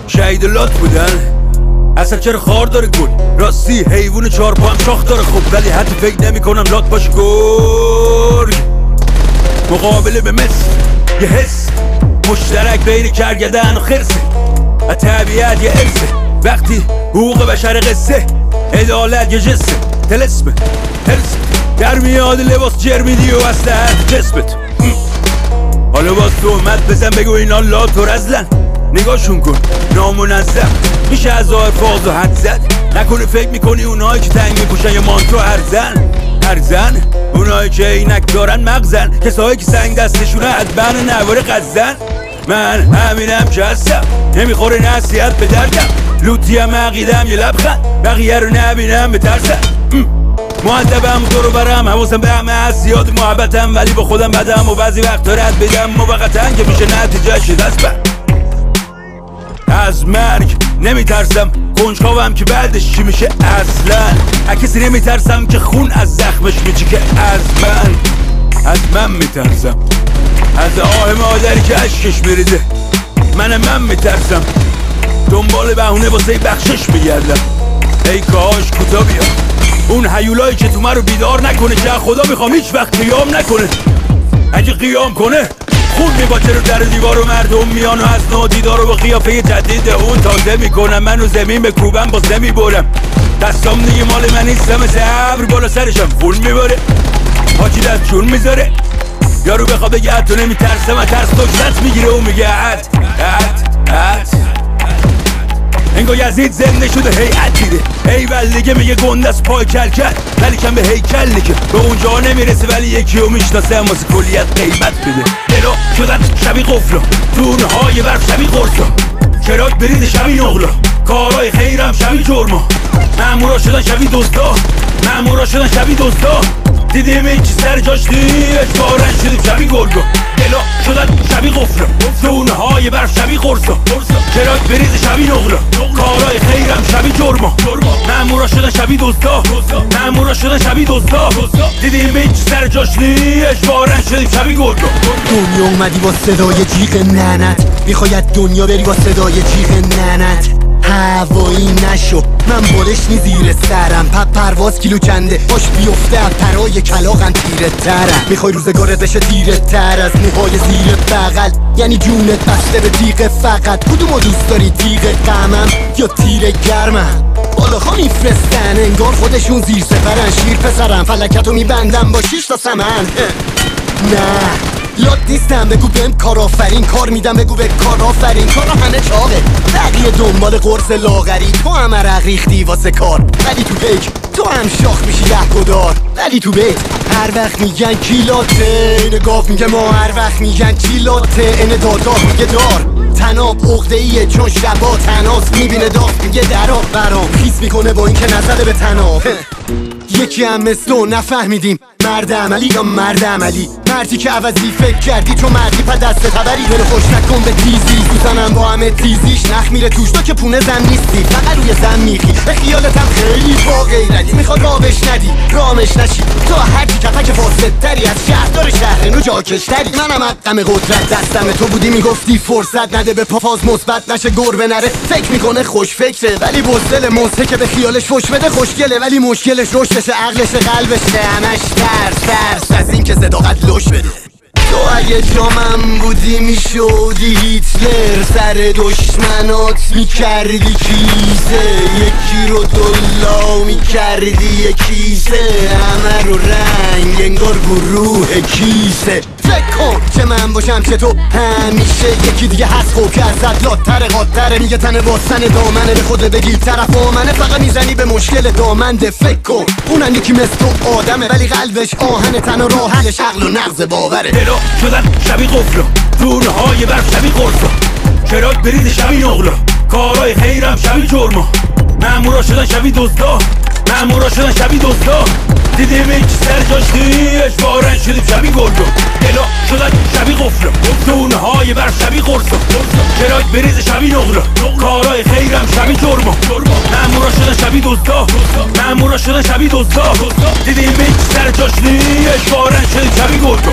شهید لات بودن اصلا چرا خار داره گل راستی حیوون 4 پا هم شاخ داره خب ولی حتی فکر نمی کنم لات باشه گرگ مقابله به مثل یه حس مشترک بین کرگدن و خرسه و طبیعت یه ارثه وقتی حقوق بشر قصه عدالت یه جسه تلسمه هرس در میاد لباس جرمیدی و اسلحت جسمت حالا باز تهمت بزن بگو اینا لات و رزلن نگاهشون کن نامنظم میشه از فاز و حد زد نکنه فکر میکنی اونایی که تنگ میپوشن یا مانتو هرزن اونایی که اینک دارن مغزن کسایی که سنگ دستشونه حدبن نوار قزن من همینم که هستم نمیخوره نصیحت به دردم لوتیم عقیدم یه لبخند بقیه رو نبینم بترسم مؤدبم و دورو برم حواسم به همه هست زیاد محبتم ولی با خودم بدم و بعضی وقتا رد بدم موقتا که میشه نتیجهش دست بر از مرگ نمیترسم کنجکاوم که بعدش چی میشه اصلا کسی نمیترسم که خون از زخمش میچی که از من میترسم از آه مادری که اشکش میریزه من میترسم دنبال بهونه واسه بخشش میگردم ای کاش کوتا بیا اون هیولایی که تو من رو بیدار نکنه که خدا میخوام هیچ وقت قیام نکنه اگه قیام کنه خون میباچه رو در دیوار و مردم میان و از نو دیدار رو با قیافه جدید اون تازه میکنم من رو زمین به کوبم باز نمیبرم دستام دیگه مال من نیستم مثل ابر بالا سرشم خون میباره حاجی دست چون میذاره یارو بخواه بگه حتی نمیترسم و ترس داشت میگیره و میگه انگار یزید زنده شده هیئت دیده ایول دیگه میگه گنده از پای کل ولی کم به هیکل دیگه به اونجا نمیرسه ولی یکی رو میشناسه واسه کلیت قیمت بده دلا شدن شبیه قفلا دونهای برف شبیه قرصا چراغ برید شبیه نقلا کارهای خیرم شبیه جرما مامورا شدن شبیه دزدا دیدیم این چی سر جاش اجبارن شدیم شبیه گرگا دلا شدن شبیه قفلا دونهای برف شبیه قرصا چراغ برید شبیه نقلا کارهای خیرم شبیه جرما مامورا شدن شبیه دزدا دیدیم این چی سر جاش اجبارن شدیم شبیه گرگا دنیا اومدی با صدای جیغ ننت میخواید دنیا بری با صدای جیغ ننت هوایی نشو من بالش نی زیر سرم پرواز کیلو چنده باش بیفته از پرای کلاغم تیره ترم میخوای روزگارت بشه تیره تر از موهای زیر بغل یعنی جونت بسته به تیغ فقط کدومو دوست داری تیغ غمم یا تیر گرمم بالاخا میفرستن انگار خودشون زیر سپرن شیر پسرم فلکتو میبندم با 6 تا سمن نه لات نیستم بگو بهم کارآفرین کار میدم بگو به کارآفرین کارا همه چاقه بقیه دنبال قرص لاغری تو هم عرق ریختی واسه کار ولی تو پیک تو هم شاخ میشی یهگدار ولی تو بیت هر وقت میگن کیلاته این گاف میگه ما هر وقت میگن چیلاته این دادار میگه دار تناب عقده ایه چون شبا تناس میبینه داغ میگه درا برام خیس میکنه با این که نزده به تناب یکی هم مثل تو نفهمیدیم مرد عملی یا مرد عملی مردی که عوضی فکر کردی تو مردی پا دست خبری دل خوش نکن به تیزی سوزنم با همه تیزیش نخ میره توش تو که پونه زن نیستی فقط روی زن میخی به خیالتم خیلی با غیرتی میخواد رابش ندی رامش نشی تو هرچی کفک فاسدتری از شهردار شهر نو جاکشتری منم حقم قدرت دستم تو بودی میگفتی فرصت نده به پافاز مثبت نشه گربه نره فکر میکنه خوش فکره ولی بزدل موسه که به خیالش فش بده خوشگله ولی مشکلش روششه عقلش قلبشه همش ترس از این که صداقت لش بده تو اگه جامم بودی میشودی هیتلر سر دشمنات میکردی کیسه یکی رو دلا میکردی یکیسه همه رو رنگ انگار گروه کیسه فکر کن که من باشم که تو همیشه یکی دیگه هست خوب که ازت لاتره قاتره میگه تنه باستن دامنه به خود بگی طرف آمنه فقط میزنی به مشکل دامنده فکر کن اونم یکی مثل تو آدمه ولی قلبش آهن تن و راحلش عقل و نغز باوره دلا شدن شبیه قفلا دورهای برف شبیه قرصا چراغ برید شبیه نقلا کارهای خیرم شبیه جرما مامورا شدن شبیه دزدا دیدیم این چی سر جاش اجبارن شدیم شبیه گرگا دلا شدن شبیه قفلا دونهای برف شبیه قرصا چراغ برید شبیه نقلا کارهای خیرم شبیه جرما مامورا شدن شبیه دزدا دیدیم این چی سر جاش اجبارن شدیم شبیه گرگا